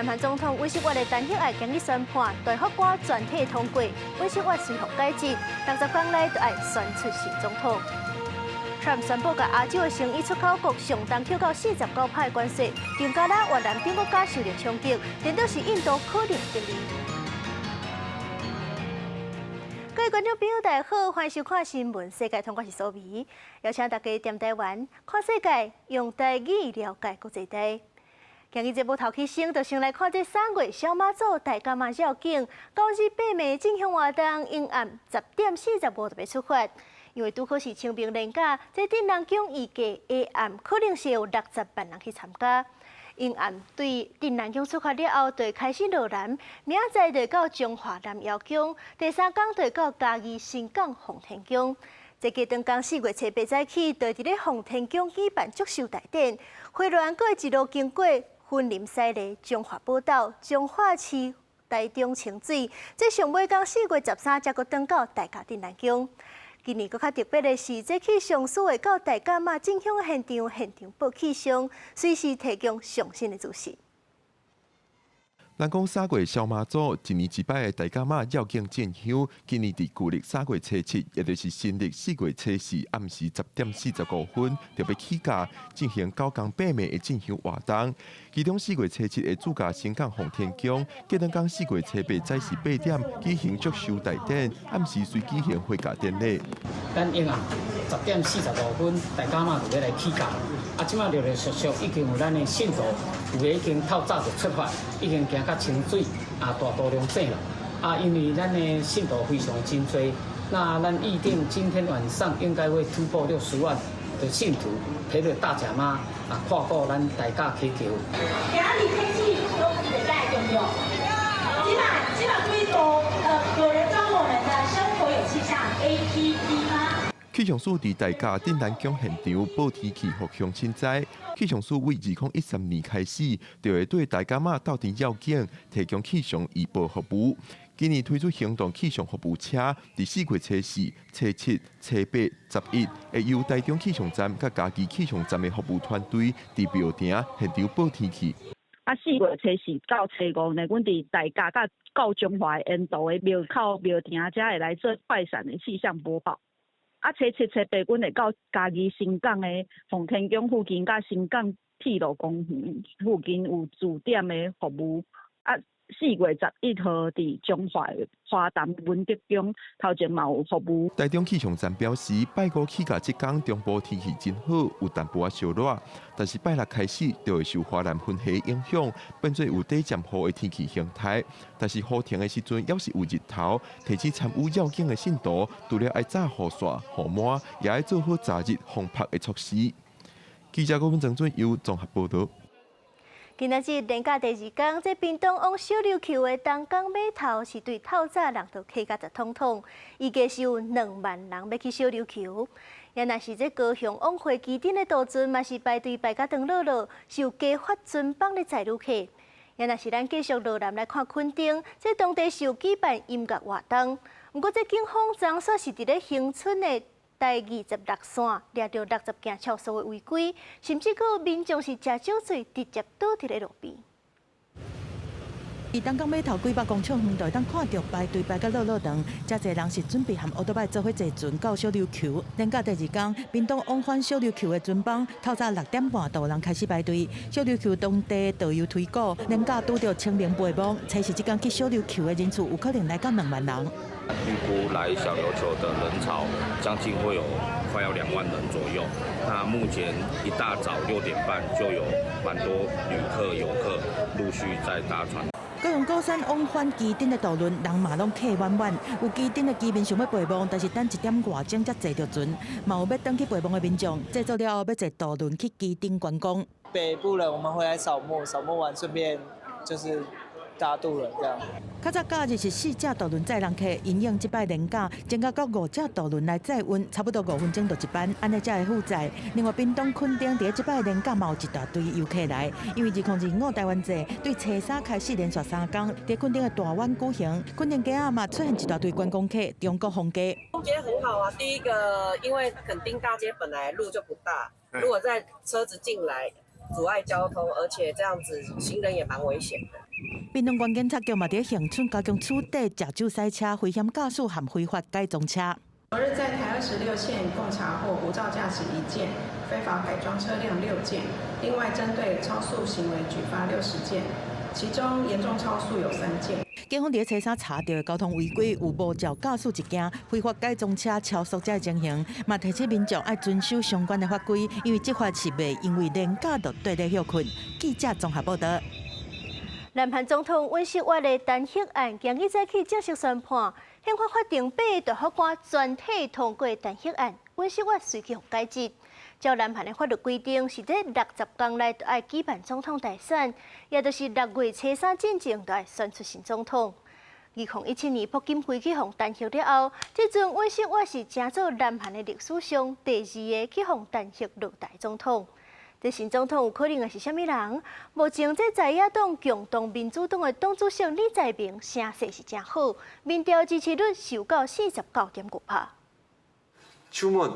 南韩总统尹锡悦的弹劾案今日宣判，大法官全体通过，尹锡悦随后解职，60天内就要选出新总统。Trump 宣布，甲亚洲的生意出口国上当扣到49派的关税，更加啦越南等国家受到冲击，颠倒是印度可能得利。各位观众朋友，大家好，欢迎收看新闻世界，通我是苏眉，邀请大家踮台湾看世界，用台语了解国际大。今日节目头起先，就先来看这3月小马祖大甲妈绕境，到日8暝正向活动，阴暗10点45就要出发。因为拄好是清明连假，这镇南宫预计下暗可能是有60万人去参加。阴暗对镇南宫出发了后，就开始落南，明仔载就到中华南瑶宫，第3天就到嘉义新港奉天宫。这个长江4月7早起，就伫咧奉天宫举办祝寿大典，花篮阁一路经过云林西里、中华宝岛、彰化市、台中清水，这上尾天4月13才阁登到大甲镇南宫。今年阁较特别的是，这起上司会到大甲妈进香现场报气象，随时提供上新的资讯。咱讲3月小妈祖，一年一摆的大甲妈绕境进香，今年伫旧历3月初7，也就是新历4月初4暗时10点45分，就要起驾进行9天8暝的进香活动。其中4月初7的主驾新港奉天宫，隔两天4月初8早时8点举行祝寿大典，暗时随举行花甲典礼。咱英啊10点45分，大甲妈就要来起驾。即马陆陆续续已经有咱的信徒，有的已经透早就出发，已经行到清水大道龙镇了。因为咱的信徒非常真多，那咱预定今天晚上应该会突破60万的信徒，陪着大甲妈跨过咱大甲溪桥。今日天气都比较重要，起码追求有人教我们的生活有气象 APP 吗？气象署伫大甲镇南宫现场报天气，互乡亲知。气象署为2013年开始，就会对大甲妈斗阵要境提供气象预报服务。今年推出行动气象服务车，伫4月初4、初7、初8、11，会由台中气象站甲嘉义气象站的服务团队伫庙埕现场报天气。4月初4到初5呢，阮伫大甲甲到中华沿道的庙口庙埕，才会来做快闪的气象播报。初7、初8，阮会到嘉义新港的奉天宫附近，甲新港铁路公园附近有驻点的服务。4月11号伫中华花坛文德宫头前嘛有服务。台中气象站表示，拜5起假即天中部天气真好，有淡薄小热，但是拜6开始就会受华南云系影响，变做有短暂雨的天气形态。但是雨停的时阵，要是有日头，提起参与绕境的信徒，除了爱炸雨伞、雨伞，也爱做好早日防晒的措施。记者郭文正准由综合报道。今仔日连假第2天，这屏东往小琉球的东港码头是对透早人都客家一统统，预计是有2万人要去小琉球。也若是这高雄往回基顶的渡船，嘛是排队排甲长落，是有加发船帮的载旅客。也若是咱继续落南来看垦丁，这当地是有举办音乐活动。不过这警方昨说是伫咧恒春的第26线抓到60件超速的违规，甚至有民众是食酒醉，直接倒伫咧路边。伫东港码头几百公尺远就当看到排队排甲落长，遮侪人是准备和乌托邦做伙坐船到小琉球。连假第2天，屏东往返小琉球的船帮，透早6点半就有人开始排队。小琉球当地导游推估，连假拄到清明白梦，猜是即天去小琉球的人数有可能来到2万人。预估来小琉球的人潮将近会有快要2万人左右。那目前一大早6点半就有蛮多旅客、游客陆续在搭船。高雄高山往返基顶的渡轮，人嘛拢客满满。有基顶的居民想要陪梦，但是等1点外钟才坐到船。嘛有要登去陪梦的民众，制作了后要坐渡轮去基顶观光。北部人我们会来扫墓，扫墓完顺便就是搭渡轮这样。较早假日是4只渡轮载人客，因应即摆连假，增加到5只渡轮来载运，差不多5分钟就一班，安尼才会负载。另外，屏东垦丁伫即摆连假嘛有一大堆游客来，因为2025台湾节对初3开始连续3天，伫垦丁的大湾举行，垦丁街啊嘛出现一大堆观光客，中国风街。风街很好啊，第一个因为垦丁大街本来路就不大，如果在车子进来。阻碍交通，而且这样子行人也蛮危险的。屏东县检察局嘛伫恒春加强处理假酒赛车、危险驾驶和非法改装车。昨日在台26线共查获无照驾驶1件，非法改装车辆6件，另外针对超速行为举发60件，其中严重超速有3件。警方伫车上查到的交通违规有无照驾驶1件、非法改装车、超速者的情形，嘛提醒民众要遵守相关的法规，因为执法是袂因为连假就对咧休困。记者综合报道。南韩总统尹锡悦的弹劾案今日早起正式宣判，宪法法定8个大法官全体通过弹劾案，尹锡悦随即解职。照南韩的法律规定，是在60天内就要举办总统大选，也就是6月初3进前就要选出新总统。2017年朴槿惠去互弹劾了后，这阵尹锡悦是正做南韩的历史上第2个去互弹劾落台总统。这新总统有可能的是啥物人？目前这在野党共同民主党的党主席李在明声势是真好，民调支持率受到49.9%。 주문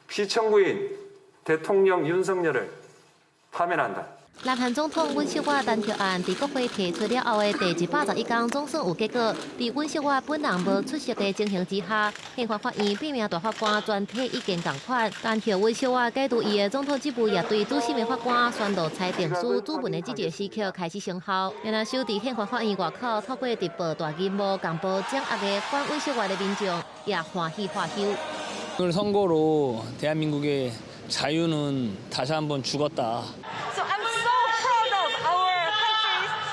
피청구인 대통령 윤석열을 파면한다. 南韩总统尹锡悦弹劾案在国会提出了后的第111天总算有结果。在尹锡悦本人无出席的情形之下，宪法法院8名大法官全体意见同款，弹劾尹锡悦解除伊的总统职务，也对主审的法官宣布裁定书主文的这个时刻开始生效。然而，守伫宪法法院外口透过直播大银幕公布掌握的反尹锡悦的民众也欢喜化休。 오늘 선거로 대한민국의 자유는 다시 한번 죽었다. So I'm so proud of our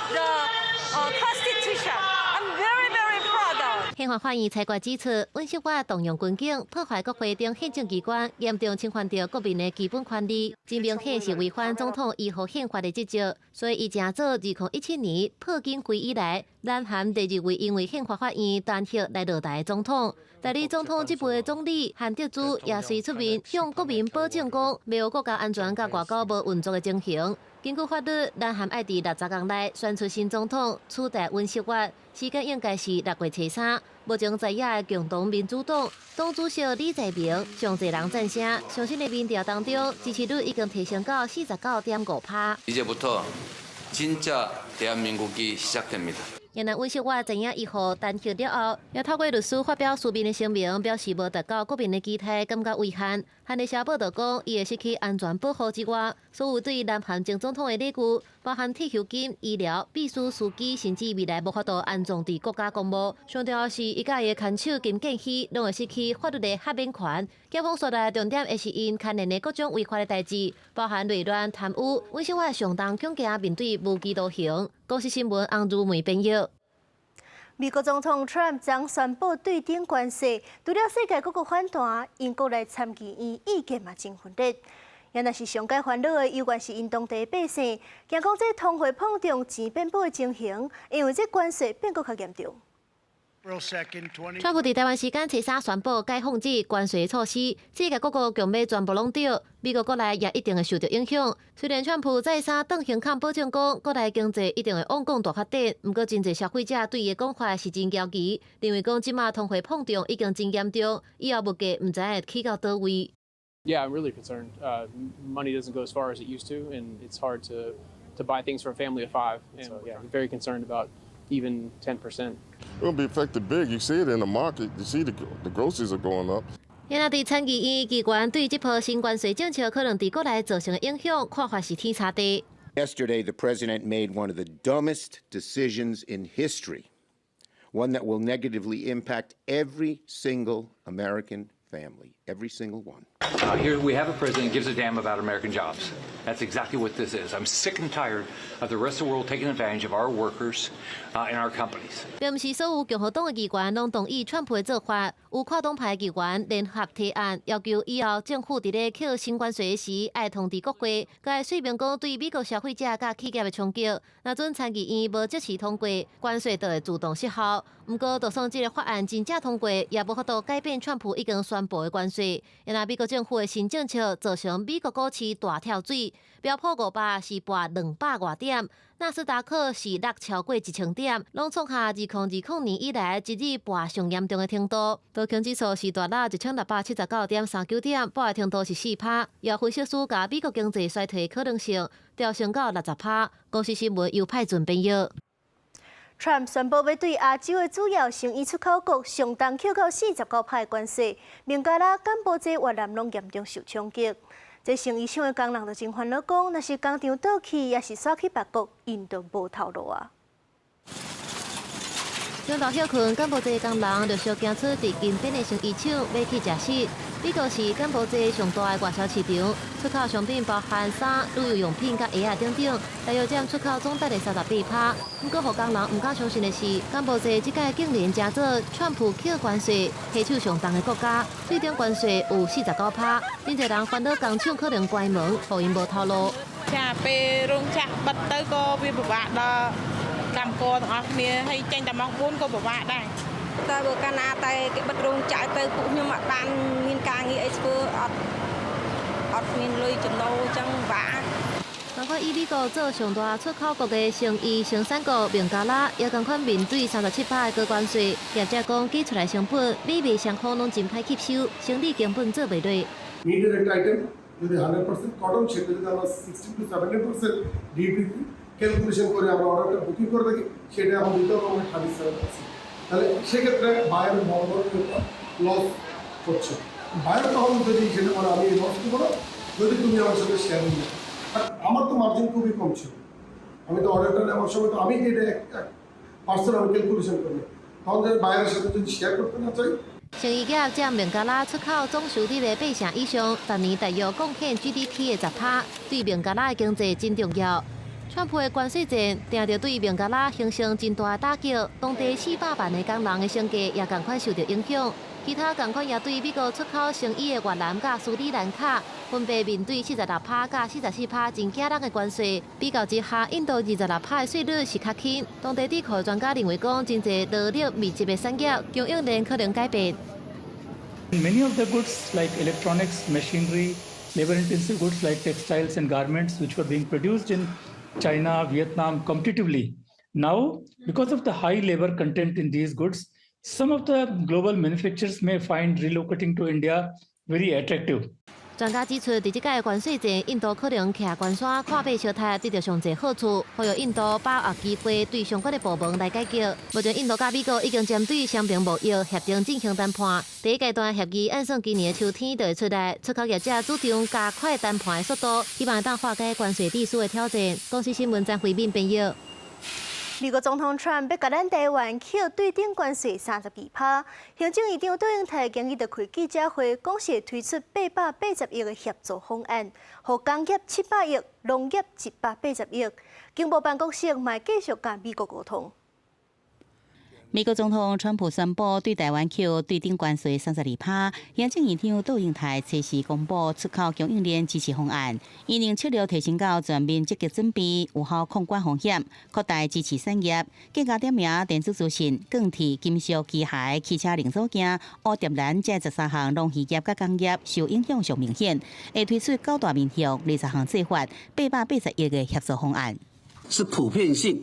country's constitution. I'm very, very proud of. 宪法法院裁决指出，尹锡悦动用军警破坏国会中宪政机关，严重侵犯着国民的基本权利，真明显是违反总统依附宪法的职责。所以，伊正做2017年朴槿惠以来，南韩第2位因为宪法法院弹劾来落台的总统。 代理总统职务的总理韩德洙也随出面向国民保证讲，没有国家安全甲外交无运作的情形。根据法律，南韩爱伫60天内选出新总统，取代尹锡悦，时间应该是6月初3。目前在野的共同民主党党主席李在明上侪人赞成，上新的民调当中支持率已经提升到49.5%。 이제부터 진짜 대한민국이 시작됩니다. 然而，尹锡悦知影伊互弹劾了后，也透过律师发表书面的声明，表示无达到国民的期待，感觉遗憾。韩联社报道讲，伊会失去安全保护之外，所有对南韩前总统的礼遇，包含退休金、医疗、秘书、司机，甚至未来无法度安装伫国家公务。上重要是，伊甲伊的牵手金建熙，拢会失去法律的豁免权。检方所在重点会是因牵连的各种违法的代志，包含内乱、贪污。尹锡悦相当恐惊面对无期徒刑。公司新闻洪如梅编译。 美国总统 Trump 将宣布对顶关税，除了世界各国反弹，英国来参议院意见嘛真分裂。也若是上界烦恼的，依然是因当地百姓，惊讲这通货膨胀钱变薄的情形，因为这关税变搁较严重。 川普伫台湾时间初3宣布解放制关税措施，世界各国强要全部拢着，美国国内也一定会受到影响。虽然川普再三当行抗保证讲，国内经济一定会往共大发展，不过真侪消费者对伊的讲法是真焦急，认为讲即马通货膨胀已经真严重，以后物价唔知会起到倒位。Yeah, I'm really concerned. Money doesn't go as far as it used to, and it's hard to buy things for a family of 5. And so, yeah, I'm very concerned about even 10%. It will be affected big. You see it in the market. You see the groceries are going up. 然而，伫参议院议员对这波新关税政策可能伫国内造成的影响，看法是天差地。Yesterday, the president made one of the dumbest decisions in history, one that will negatively impact every single American family, every single one. Here we have a president who gives a damn about American jobs. That's exactly what this is. I'm sick and tired of the rest of the world taking advantage of our workers and our companies. 并不是所有共和党的议员拢同意川普的做法，有跨党派议员联合提案，要求以后政府伫咧扣新关税时，爱通知国会，该说明讲对美国消费者甲企业的冲击。若准参议院无即时通过，关税就会自动失效。不过，就算这个法案真正通过，也无法度改变川普已经宣布的关税。税。因为美国政府的新政策造成美国股市大跳水，标普500是跌200多点，纳斯达克是落超过1000点，拢创下2020年以来一日跌上严重的程度。道琼指数是大落1679.39点，跌的程度是4%。也分析师甲美国经济衰退可能性调升到60%。公司新闻由派准编译。Trump 宣布要对亚洲的主要生意出口国上东扣到49%的关税，孟加拉、柬埔寨、越南拢严重受冲击。这生意厂的工人就真烦恼讲，若是工厂倒去，也是煞去别国，因都无头路啊。中岛休困，柬埔寨工人陆续行出伫金边的生意厂要去食食。美国是柬埔寨上大的外销市场，出口商品包含衫、旅游用品、甲鞋啊等等，大约占出口总值的38%。不过，互工人唔敢相信的是，柬埔寨这届竟然加做川普扣关税，下手上重的国家，最终关税有49%。真侪人烦恼工厂可能关门，互因无头路。ចាពេលរោងចក្របិទទៅក៏វាពិបាកដល់កម្មករទាំងអស់គ្នាហើយចេញតែម៉ោង4ក៏ពិបាកដែរ តែបើកាលណាតែគេបិទរោងចក្រទៅពួកខ្ញុំអត់បានមានការងារអីធ្វើអត់មានលុយចំណូលអញ្ចឹងពិបាក 包括以美国做上大出口国的生意生产国孟加拉，也同款面对37%的高关税，业者讲寄出来成本美味上好拢真歹吸收，生意根本做袂落。 Needed item যদি 100% কটন সেটা যদি আমরা 60 to 70% duty calculation করে আমরা অর্ডারটা বুকিং করে থাকি সেটা আমরা দিতে হবে 37%। তাহলে সেক্ষেত্রে বায়ার বড় বড় লস হচ্ছে বায়ার তখন যদি সেটা মানে আমি লস করবো না যদি তুমি আমার সাথে শেয়ার নিয়ে আর আমার তো মার্জিন খুবই কম ছিল আমি তো অর্ডারটা নেওয়ার সময় তো আমি এটা 1% আমি ক্যালকুলেশন করি তখন বায়ারের সাথে যদি শেয়ার করতে না চাই 生意业占孟加拉出口总收入的8成以上，逐年大约贡献 GDP 的10%，对孟加拉的经济真重要。川普的关税战，定着对孟加拉形成真大的打击，当地400万的工人的生计也同款受到影响。其他同款也对美国出口生意的越南甲斯里兰卡，分别面对46%甲44%真惊人的关税。比较之下，印度26%的税率是较轻。当地地区专家认为讲，真侪劳力密集的产业供应链可能改变。 Many of the goods like electronics, machinery, labor-intensive goods like textiles and garments, which were being produced in China, Vietnam competitively. Now, because of the high labor content in these goods, some of the global manufacturers may find relocating to India very attractive. 专家指出，伫这届关税战，印度可能徛关山看背小摊，得到上侪好处，呼吁印度把握机会对相关的部门来解决。目前，印度甲美国已经针对双边贸易协定进行谈判，第一阶段协议按算今年的秋天就会出来。出口业者主张加快谈判的速度，希望当化解关税抵数的挑战。公司新闻张惠敏编译。 美国总统 Trump 要甲咱台湾扣对顶关税32%，行政院长杜英泰今日就开记者会，讲是会推出880亿的协助方案，互工业700亿，农业180亿。经贸办公室嘛继续甲美国沟通。 美国总统川普宣布对台湾扣对顶关税32%，行政院长杜英泰初时公布出口供应链支持方案，因应策略提升到全面积极准备，有效控管风险，扩大支持产业，更加点名电子资讯、钢铁、金属、机械、汽车零组件、乌蝶兰这13项农渔业甲工业受影响上明显，会推出9大面向20项做法，880亿的协助方案，是普遍性。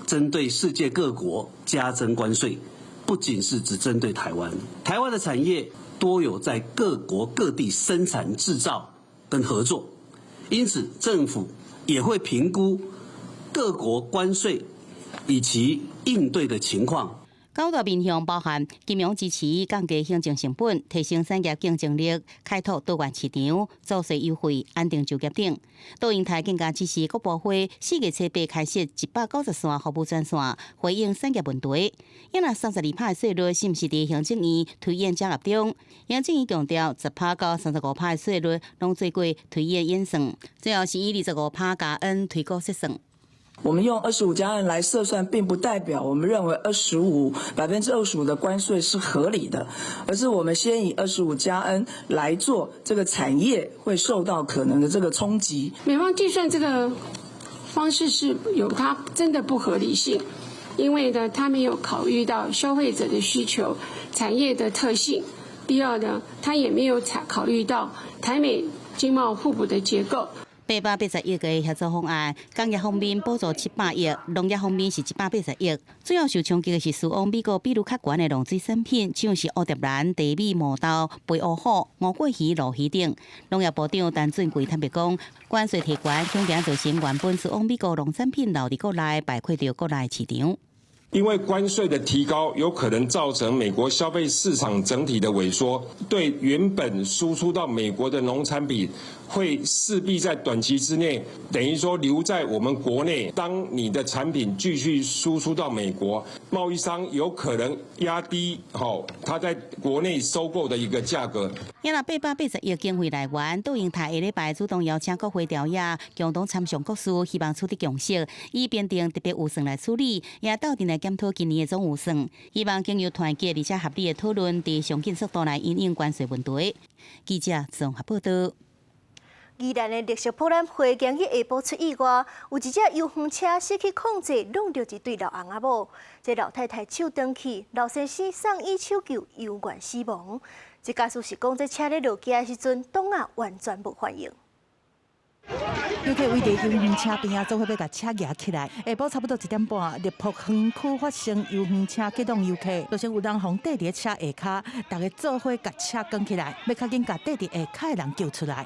针对世界各国加征关税，不仅是只针对台湾，台湾的产业多有在各国各地生产制造跟合作，因此政府也会评估各国关税以及应对的情况。 9大面向包含金融支持、降低行政成本、提升产业竞争力、开拓多元市场、租税优惠、安定就业等。杜英泰更加指示各部会4月7日开设190线服务专线，回应产业问题。因那32%的税率是毋是伫行政院推演掌握中？行政院强调10%到35%的税率拢做过推演演算，最后是以25%加 N 推估设算。 我们用25+N 来测算，并不代表我们认为25%的关税是合理的，而是我们先以25+N 来做这个产业会受到可能的这个冲击。美方计算这个方式是有它真的不合理性，因为呢，它没有考虑到消费者的需求、产业的特性。第二呢，他也没有考虑到台美经贸互补的结构。880亿的合作方案，工业方面补助700亿，农业方面是180亿。主要受冲击的是输往美国比率较悬的农水产品，像是乌蝶兰、地米、毛豆、肥乌虎、乌桂鱼、鲈鱼等。农业部长陈俊贵坦白讲，关税提悬，恐惊造成原本输往美国农产品留伫国内，败溃到国内市场。因为关税的提高，有可能造成美国消费市场整体的萎缩，对原本输出到美国的农产品，会势必在短期之内，等于说留在我们国内。当你的产品继续输出到美国，贸易商有可能压低他在国内收购的一个价格。因若880亿经费来源，杜英台下礼拜主动邀请国会调野共同参详国事，希望取得共识，以编定特别预算来处理，也斗阵来检讨今年的总预算，希望经由团结而且合理的讨论，伫上紧速度来因应关税问题。记者综合报道。宜兰的绿色普兰花今日下晡出意外，有一只油饭车失去控制，弄到一对老翁仔某。这老太太手断去，老先生送医抢救，犹原死亡。这家属是讲，这车咧落街的时阵，档啊完全无反应。游客围伫油饭车边啊，做伙要甲车夹起来。下晡差不多1点半，绿浦园区发生油饭车激动游客，造成有人互缀伫车下骹，大家做伙甲车扛起来，要较紧甲缀伫下骹的人救出来。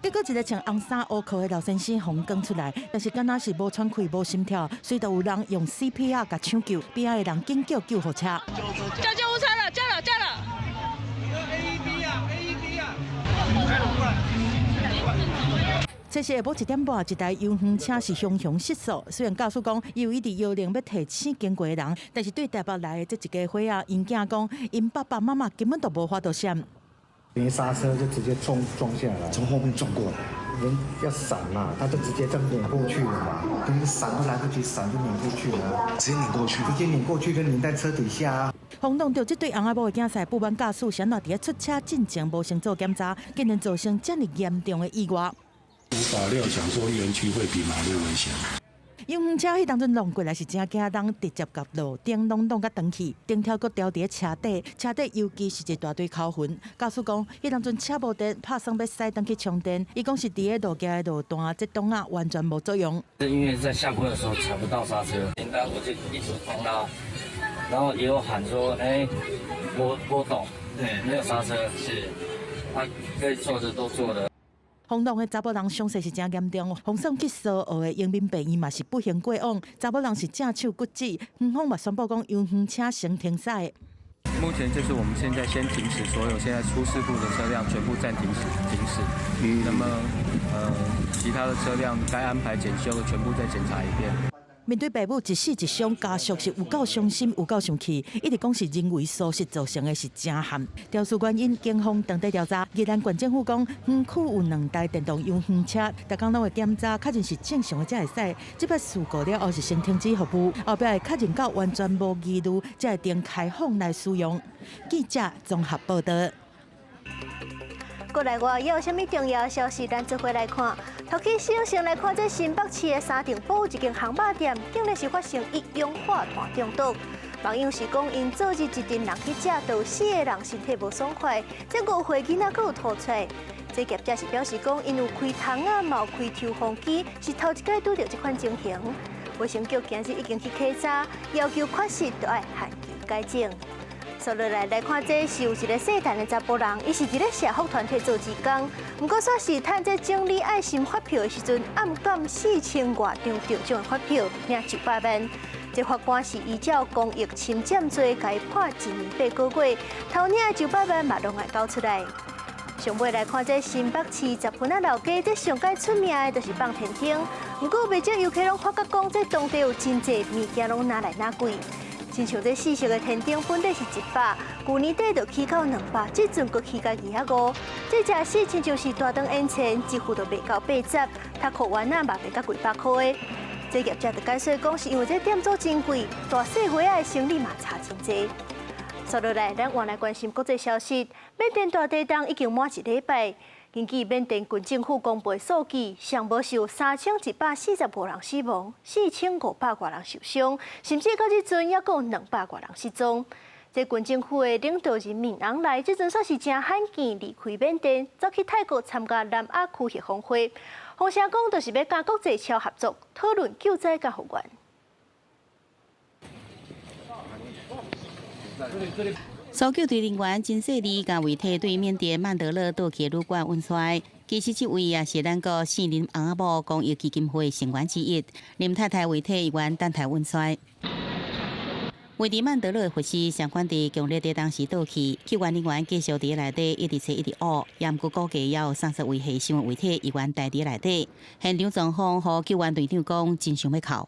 结果一个穿红衫乌裤的老先生红扛出来，但是敢若是无喘气、无心跳，随着有人用 CPR 甲抢救，边仔的人紧叫救护车。叫救护车了，叫了。AED 啊！这是下晡1点半，一台油饭车是雄雄失速。虽然驾驶讲伊有一直摇铃要提醒经过的人，但是对台北来的这一家伙仔，因囝讲，因爸爸妈妈根本都无法度闪。没刹车就直接撞下来，从后面撞过来，人要闪嘛，他就直接这样碾过去了嘛，连闪都来不及闪就碾过去了，直接碾过去，就碾在车底下啊。轰动到这对翁仔某的囝婿不满驾驶，想到伫出车进前无先做检查，竟然造成这么严重的意外。无法料想说园区会比马路危险。油饭车迄当阵弄过来是真惊人，直接甲路顶弄甲断去，顶条佫掉伫车底，车底尤其是一大堆口痕。驾驶讲，迄当阵车无电，拍算要驶登去充电，伊讲是伫个路街的路段，这档啊完全无作用。是因为在下坡的时候踩不到刹车，应该我就一直狂拉，然后也有喊说，我懂，对，没有刹车，是，他可以做的都做了。轰动的查某人伤势是真严重，送送去苏澳的永民病院嘛是不幸过往。查某人是正手骨折，园方嘛宣布讲油饭车先停驶。目前就是我们现在先停驶所有现在出事故的车辆，全部暂停驶。那么其他的车辆该安排检修的全部再检查一遍。面对爸母一死一伤，家属是有够伤心，有够生气，一直讲是人为疏失造成的是真憾。调查原因，警方当地调查，宜兰县政府讲，园区有2台电动油饭车，逐工拢会检查，确认是正常的才会使。这摆事故了后是先停止服务，后壁会确认到完全无疑虑，才会定开放来使用。记者综合报道。过来外，又有啥物重要消息？咱做回来看。头起先来看，这新北市的沙丁堡一间烘肉店，竟然是发生一氧化碳中毒。网友是讲，因昨日一群人去食，到4个人身体无爽快，这5岁囡仔佫有吐出来。这业者是表示讲，因有开窗啊，嘛有开抽风机，是头一摆拄到这款情形。卫生局今日已经去稽查，要求确实都要限期改正。接落来看，这是有一个细汉的查甫人，伊是伫咧社福团体做义工，不过煞是趁这整理爱心发票的时阵，暗减4000外张得奖的发票，领900万。这法官是依照公益侵占罪，该判1年8个月，头领900万嘛拢爱交出来。上尾来看，这新北市10分仔老街，这上界出名的就是放天灯，不过未少游客拢发觉讲，这当地有真济物件拢拿来拿贵。亲像这4色的天顶本来是100，去年底就起到200，这阵佫起到250。这假使亲像是大灯烟钱，几乎都卖到80，他扣完啊嘛卖到几百块的。这业者就解释讲，是因为这店租真贵，大细伙仔的生理嘛差真济。接落来，咱换来关心国际消息。缅甸大地震已经满1礼拜，根据缅甸军政府公布的数据，上无受3145人死亡，4500多人受伤，甚至到即阵还有200多人失踪。这军政府的领导人敏昂莱，即阵算是真罕见离开缅甸，走去泰国参加南亚区协峰会。风声讲，就是要甲国际超合作，讨论救灾甲复原。搜救队人员真细腻，甲遗体对缅甸曼德勒岛去旅馆运出。其实这位也是咱国四林翁仔某公益基金会成员之一，林太太遗体原等待运出。位伫曼德勒的护士相关伫强烈的当时倒去，救援人员继续伫内底一直找一直挖，也毋过估计也有30位牺牲的遗体依然待伫内底。现场状况，和救援队长讲真想要哭。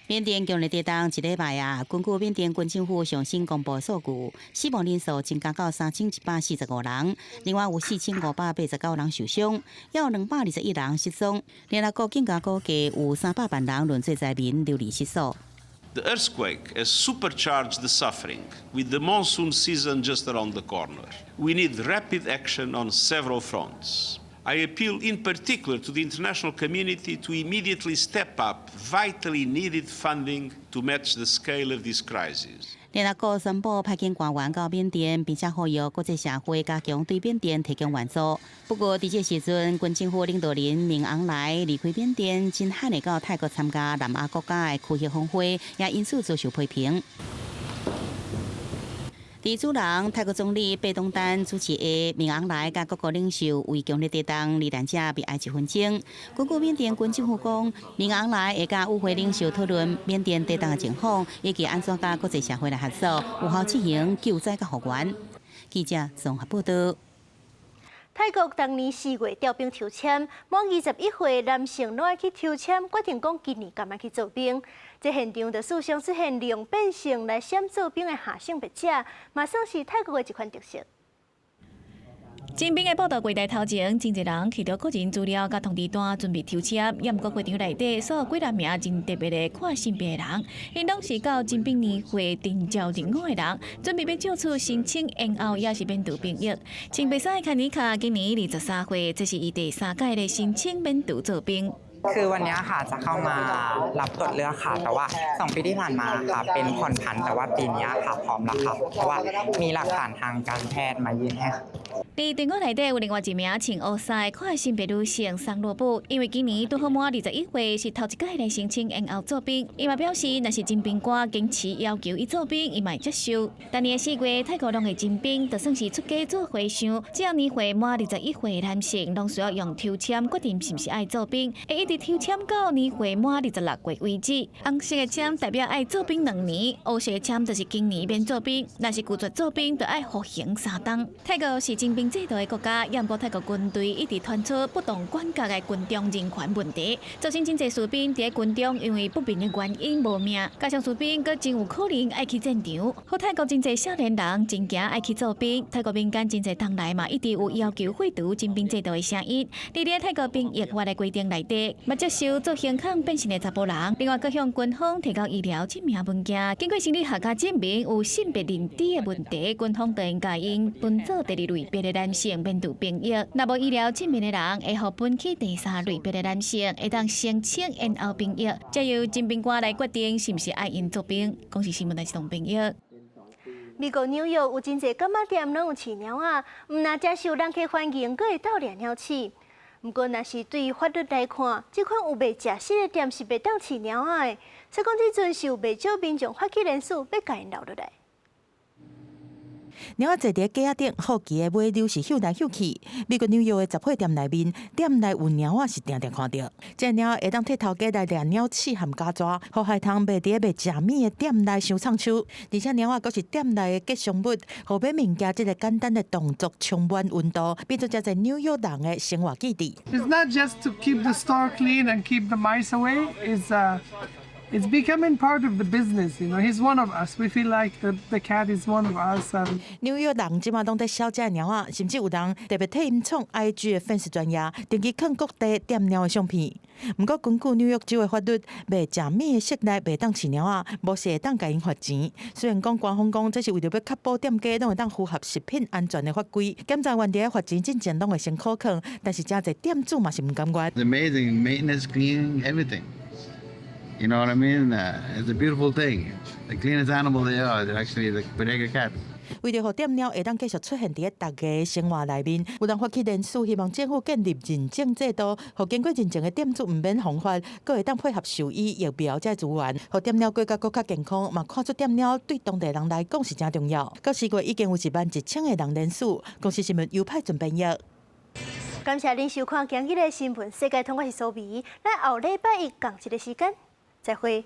缅甸强烈地震一礼拜根据缅甸军政府上新公布数据，死亡人数增加到3145人，另外有4589人受伤，也有221人失踪。联合国更加估计有300万人沦罪灾民流离失所。The earthquake has supercharged the suffering, with the monsoon season just around the corner. We need rapid action on several fronts. I appeal in particular to the international community to immediately step up vitally needed funding to match the scale of this crisis. 联合国宣布派遣官员到缅甸，并且呼吁国际社会加强对缅甸提供援助。不过，伫这时阵，军政府领导人敏昂莱离开缅甸，真罕会到泰国参加南亚国家的区协峰会，也因此遭受批评。伫主人泰国总理贝东丹主持的敏昂莱甲各国领袖为强烈地震罹难者悲哀一分钟。根据缅甸军政府讲，敏昂莱会甲与会领袖讨论缅甸地震的情况，以及安怎甲国际社会来合作，有效进行救灾甲复原。记者综合报道。泰国当年4月调兵抽签，满21岁男性拢爱去抽签，决定讲今年敢要去做兵。这现场就时常出现利用变性来闪做兵的下性别者，嘛算是泰国的一款特色。征兵的报道过台头前，真侪人摕到个人资料甲通知单准备抽签，也毋过会场内底所有几多名真特别的看性别的人，因拢是到征兵年会订招任务的人，准备要借出申请，然后也是免除兵役。青白衫的卡尼卡今年23岁，这是伊第3届的申請免除做兵。 คือวันนี้ค่ะจะเข้ามารับตรวจเลือกค่ะแต่ว่า2 ปีที่ผ่านมาค่ะเป็นผ่อนผันแต่ว่าปีนี้ค่ะพร้อมแล้วค่ะเพราะว่ามีหลักฐานทางการแพทย์มายื่นให้ค่ะ 伫队伍内底有另外一名穿黑衫看性别女性桑罗布，因为今年拄好满21岁，是头一届来申请，然后做兵。伊嘛表示，若是征兵官坚持要求伊做兵，伊嘛会接受。当年4月，泰国拢会征兵，就算是出家做和尚，只要年岁满21岁的男性，拢需要用抽签决定是毋是爱做兵，会一直抽签到年岁满26岁为止。红色的签代表爱做兵2年，黑色的签就是今年免做兵，若是拒绝做兵，就爱服刑3冬。泰国是征兵 制度的国家，也毋过泰国军队一直传出不当管教的军中人权问题，造成真侪士兵伫军中因为不明的原因无命，加上士兵佫真有可能爱去战场。好，泰国真侪少年人真惊爱去做兵，泰国民间真侪党内嘛一直有要求废除征兵制度的声音。伫咧泰国兵役法的规定内底，嘛接受做刑抗变性的查甫人，另外佫向军方提交医疗证明文件，经过心理学家证明有性别认知的问题，军方就应该因分做第2类别的男性免除兵役，若无医疗证明的人，会互分去第3类别的男性，会当申请延后兵役，再由征兵官来决定是毋是爱因做兵。讲是新闻台是同兵役。美国纽约有真侪柑仔店拢有饲猫仔，毋但接受人客欢迎，佫会斗掠鸟鼠。毋过，若是对于法律来看，即款有卖食食的店是袂当饲猫仔的。所以讲，即阵是有袂少民众发起人数要甲因留落来。 猫仔坐伫架仔顶，好奇的尾溜是嗅来嗅去。美国纽约的杂货店内面，店内有猫仔是定定看到。这猫会当替头家来掠鸟鼠和家蛇，好害通卖伫卖食物的店内伤仓手。而且猫仔阁是店内的吉祥物，互买物件这个简单的动作充满温度，变做遮侪纽约人的生活基地。 It's not just to keep the store clean and keep the mice away. It's It's becoming part of the business, you know. He's one of us. We feel like the cat is one of us. 纽约人即马拢在小食猫仔，甚至有人特别替因创 IG 的粉丝专页，定期放各地点猫的相片。不过，根据纽约州的法律，卖食物的室内袂当饲猫仔，无是会当甲因罚钱。虽然讲官方讲这是为着要确保店家拢会当符合食品安全的法规，检查员的罚钱进前拢会先可抗，但是真侪店主嘛是唔甘愿。It's amazing maintenance, cleaning, everything. You know what I mean? It's a beautiful thing. The cleanest animal they are is actually the Bodega cat. 为了让店猫会当继续出现伫大家生活内面，有人发起联署，希望政府建立认证制度，让经过认证的店主唔免罚款，佫会当配合兽医疫苗这资源，让店猫过甲更加健康。嘛，看出店猫对当地人来讲是真重要。到4月已经有11000个人联署，公司新闻优派准备译。感谢您收看今日的新闻，世界通我是苏眉，咱后礼拜一同一个时间再会。